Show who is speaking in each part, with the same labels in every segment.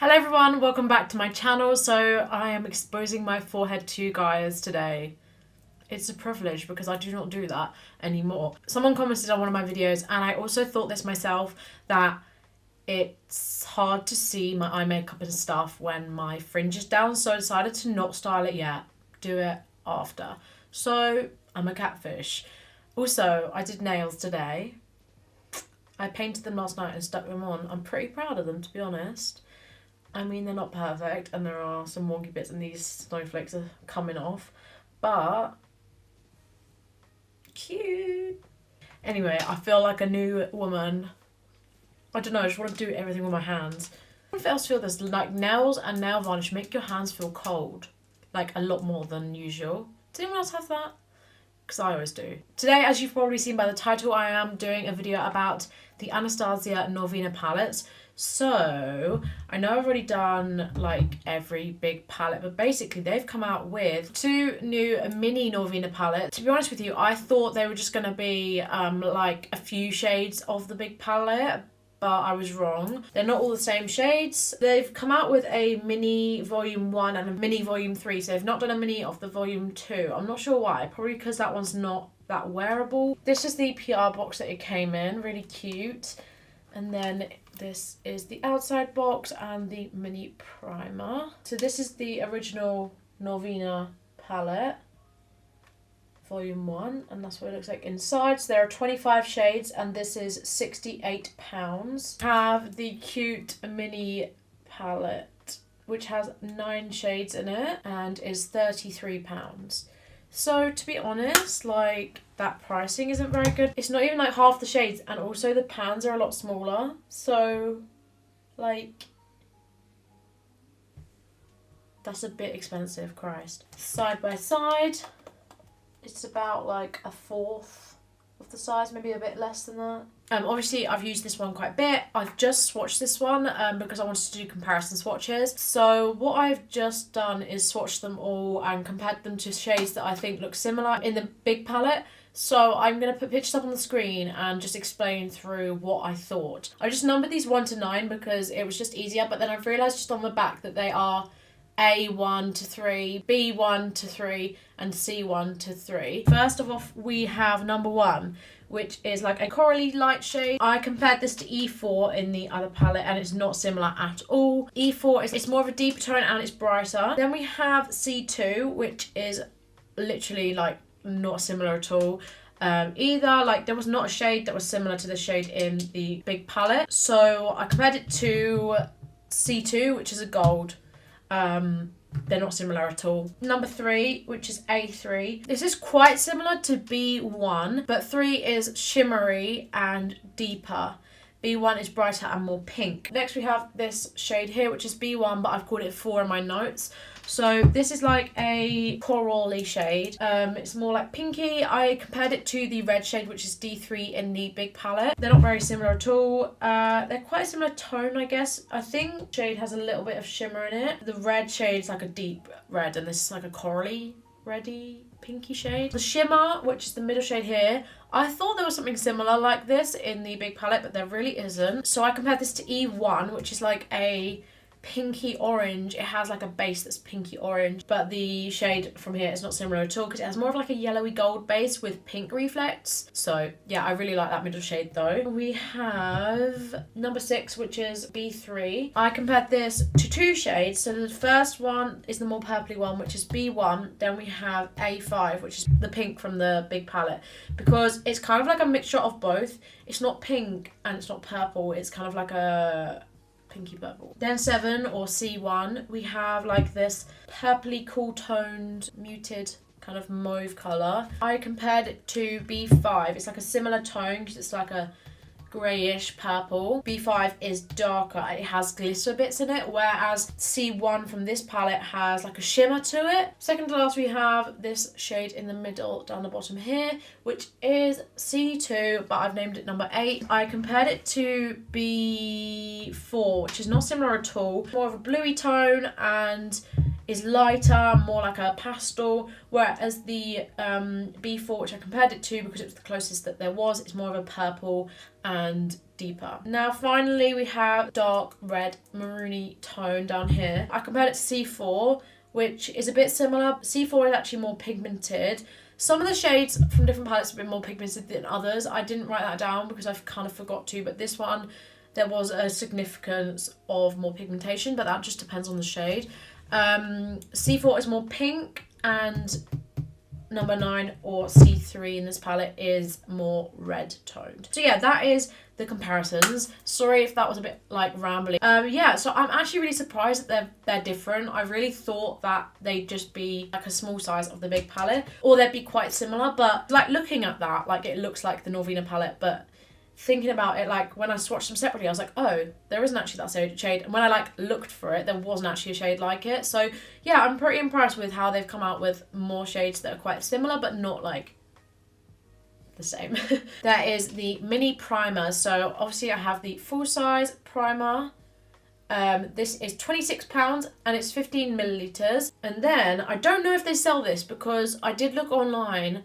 Speaker 1: Hello everyone, welcome back to my channel. So I am exposing my forehead to you guys today. It's a privilege because I do not do that anymore. Someone commented on one of my videos and I also thought this myself, that it's hard to see my eye makeup and stuff when my fringe is down, so I decided to not style it yet, do it after. So I'm a catfish. Also, I did nails today. I painted them last night and stuck them on. I'm pretty proud of them, to be honest. I mean, they're not perfect and there are some wonky bits and these snowflakes are coming off, but cute. Anyway, I feel like a new woman. I don't know, I just want to do everything with my hands. I don't know if else feel this, like nails and nail varnish make your hands feel cold, like a lot more than usual. Does anyone else have that? Because I always do. Today, as you've probably seen by the title, I am doing a video about the Anastasia Norvina palettes. So, I know I've already done like every big palette, but basically they've come out with two new mini Norvina palettes. To be honest with you, I thought they were just going to be like a few shades of the big palette, but I was wrong. They're not all the same shades. They've come out with a mini volume 1 and a mini volume 3, so they've not done a mini of the volume 2. I'm not sure why, probably because that one's not that wearable. This is the PR box that it came in, really cute. And then this is the outside box and the mini primer. So this is the original Norvina palette, volume 1, and that's what it looks like inside. So there are 25 shades and this is £68. Have the cute mini palette, which has 9 shades in it and is £33. So to be honest, like, that pricing isn't very good. It's not even like half the shades, and also the pans are a lot smaller. So, like, that's a bit expensive, Christ. Side by side, it's about like a fourth of the size, maybe a bit less than that. Obviously I've used this one quite a bit. I've just swatched this one because I wanted to do comparison swatches. So what I've just done is swatched them all and compared them to shades that I think look similar in the big palette. So I'm going to put pictures up on the screen and just explain through what I thought. I just numbered these 1 to 9 because it was just easier, but then I've realised just on the back that they are A1 to 3, B1 to 3 and C1 to 3. First of all, we have number 1, which is like a corally light shade. I compared this to E4 in the other palette and it's not similar at all. E4 is more of a deeper tone and it's brighter. Then we have C2, which is literally like not similar at all. Either, like, there was not a shade that was similar to the shade in the big palette. So I compared it to C2, which is a gold. They're not similar at all. Number 3, which is A3. This is quite similar to B1, but 3 is shimmery and deeper. B1 is brighter and more pink. Next we have this shade here, which is B1, but I've called it 4 in my notes. So this is like a corally shade. It's more like pinky. I compared it to the red shade, which is D3 in the big palette. They're not very similar at all. They're quite a similar tone, I guess. I think the shade has a little bit of shimmer in it. The red shade's like a deep red, and this is like a corally, reddy, pinky shade. The shimmer, which is the middle shade here, I thought there was something similar like this in the big palette, but there really isn't. So I compared this to E1, which is like a pinky orange. It has like a base that's pinky orange, but the shade from here is not similar at all because it has more of like a yellowy gold base with pink reflects. So yeah, I really like that middle shade though. We have number 6, which is B3. I compared this to 2 shades. So the first one is the more purpley one, which is B1. Then we have A5, which is the pink from the big palette, because it's kind of like a mixture of both. It's not pink and it's not purple. It's kind of like a pinky purple. Then 7, or C1, we have like this purpley cool toned muted kind of mauve colour. I compared it to B5. It's like a similar tone because it's like a greyish purple. B5 is darker. It has glitter bits in it, whereas C1 from this palette has like a shimmer to it. Second to last, we have this shade in the middle down the bottom here, which is C2, but I've named it number 8. I compared it to B4, which is not similar at all. More of a bluey tone, and is lighter, more like a pastel, whereas the B4, which I compared it to because it was the closest that there was, it's more of a purple and deeper. Now finally we have dark red maroony tone down here. I compared it to C4, which is a bit similar. C4 is actually more pigmented. Some of the shades from different palettes have been more pigmented than others. I didn't write that down because I kind of forgot to, but this one, there was a significance of more pigmentation, but that just depends on the shade. C4 is more pink, and number 9 or C3 in this palette is more red toned. So yeah, that is the comparisons. Sorry if that was a bit like rambly. Yeah, so I'm actually really surprised that they're different. I really thought that they'd just be like a small size of the big palette, or they'd be quite similar, but like looking at that, like it looks like the Norvina palette, but thinking about it, like when I swatched them separately, I was like, oh, there isn't actually that shade. And when I like looked for it, there wasn't actually a shade like it. So yeah, I'm pretty impressed with how they've come out with more shades that are quite similar, but not like the same. There is the mini primer. So obviously I have the full size primer. This is £26 and it's 15 millilitres. And then I don't know if they sell this because I did look online.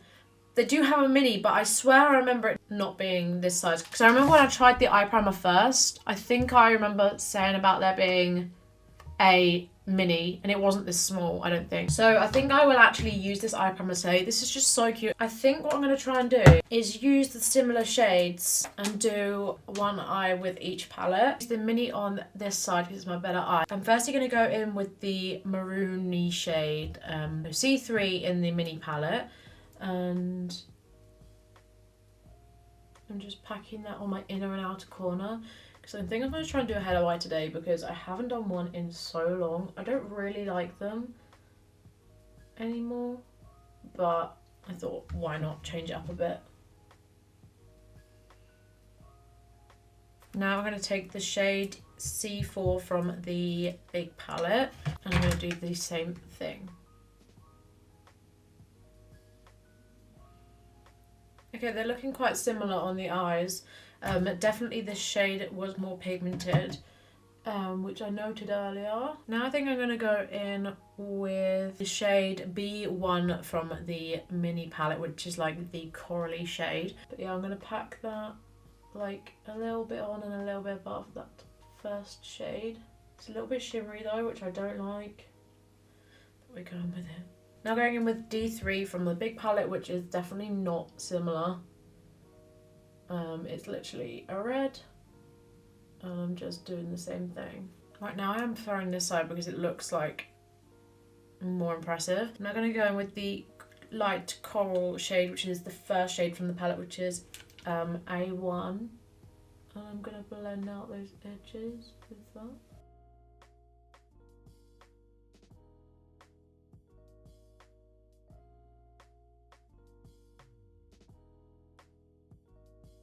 Speaker 1: They do have a mini, but I swear I remember it not being this size. Because I remember when I tried the eye primer first, I think I remember saying about there being a mini, and it wasn't this small, I don't think. So I think I will actually use this eye primer today. This is just so cute. I think what I'm going to try and do is use the similar shades and do one eye with each palette. The mini on this side because it's my better eye. I'm firstly going to go in with the maroony shade, C3 in the mini palette. And I'm just packing that on my inner and outer corner because I think I'm going to try and do a head eye today because I haven't done one in so long. I don't really like them anymore, but I thought why not change it up a bit. Now I'm going to take the shade C4 from the big palette and I'm going to do the same thing. Okay, they're looking quite similar on the eyes. Definitely this shade was more pigmented, which I noted earlier. Now I think I'm going to go in with the shade B1 from the mini palette, which is like the corally shade. But yeah, I'm going to pack that like a little bit on and a little bit above that first shade. It's a little bit shimmery though, which I don't like, but we're going with it. Now going in with D3 from the big palette, which is definitely not similar. It's literally a red. And I'm just doing the same thing. Right now I am preferring this side because it looks like more impressive. I'm now going to go in with the light coral shade, which is the first shade from the palette, which is A1. And I'm going to blend out those edges with that.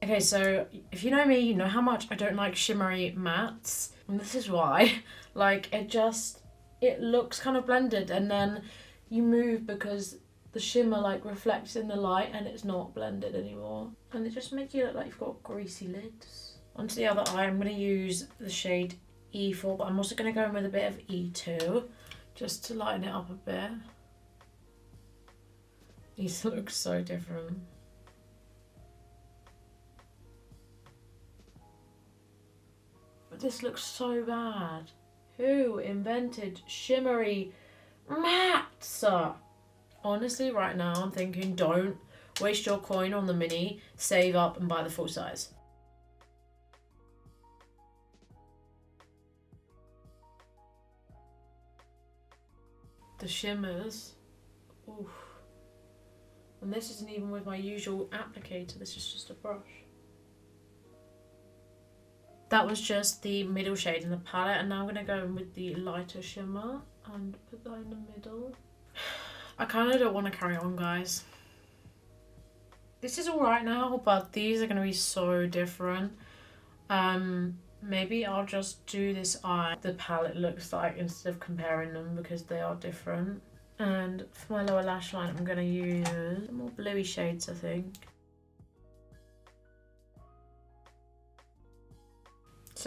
Speaker 1: Okay, so if you know me, you know how much I don't like shimmery mattes, and this is why. Like, it looks kind of blended, and then you move because the shimmer like reflects in the light and it's not blended anymore. And it just makes you look like you've got greasy lids. Onto the other eye, I'm going to use the shade E4, but I'm also going to go in with a bit of E2, just to lighten it up a bit. These look so different. This looks so bad. Who invented shimmery mattes? Honestly, right now I'm thinking don't waste your coin on the mini, save up and buy the full size. The shimmers. Oof. And this isn't even with my usual applicator, this is just a brush. That was just the middle shade in the palette, and now I'm going to go in with the lighter shimmer and put that in the middle. I kind of don't want to carry on, guys. This is alright now, but these are going to be so different. Maybe I'll just do this eye the palette looks like instead of comparing them because they are different. And for my lower lash line, I'm going to use more bluey shades, I think.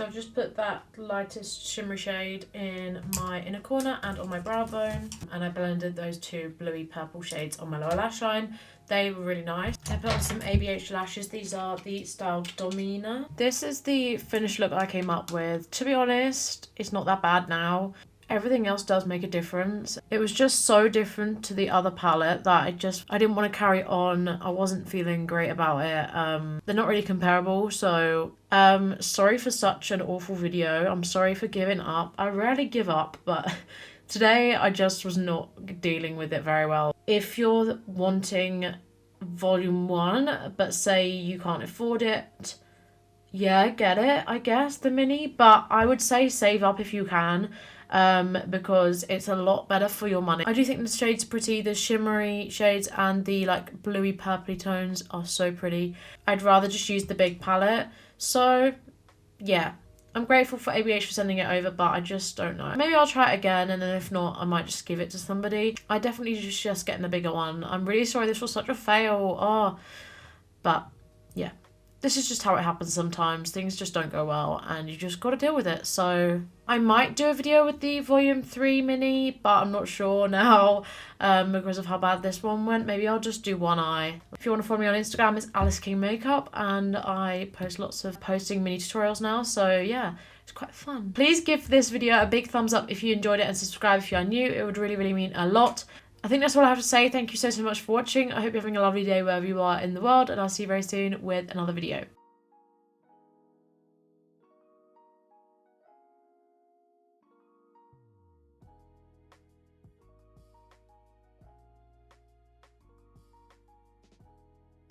Speaker 1: So I've just put that lightest shimmery shade in my inner corner and on my brow bone. And I blended those two bluey purple shades on my lower lash line. They were really nice. I put on some ABH lashes. These are the style Norvina. This is the finished look I came up with. To be honest, it's not that bad now. Everything else does make a difference. It was just so different to the other palette that I didn't want to carry on. I wasn't feeling great about it. They're not really comparable, so sorry for such an awful video. I'm sorry for giving up. I rarely give up, but today I just was not dealing with it very well. If you're wanting volume 1 but say you can't afford it, yeah, get it, I guess, the mini, but I would say save up if you can. Because it's a lot better for your money. I do think the shade's pretty. The shimmery shades and the like bluey purpley tones are so pretty. I'd rather just use the big palette. So yeah, I'm grateful for ABH for sending it over, but I just don't know. Maybe I'll try it again, and then if not, I might just give it to somebody. I definitely just getting the bigger one. I'm really sorry this was such a fail. Oh, but yeah. This is just how it happens sometimes. Things just don't go well and you just got to deal with it. So I might do a video with the volume 3 mini, but I'm not sure now because of how bad this one went. Maybe I'll just do one eye. If you want to follow me on Instagram, it's Alice King Makeup, and I post lots of posting mini tutorials now. So yeah, it's quite fun. Please give this video a big thumbs up if you enjoyed it, and subscribe if you are new. It would really, really mean a lot. I think that's all I have to say. Thank you so much for watching. I hope you're having a lovely day wherever you are in the world, and I'll see you very soon with another video.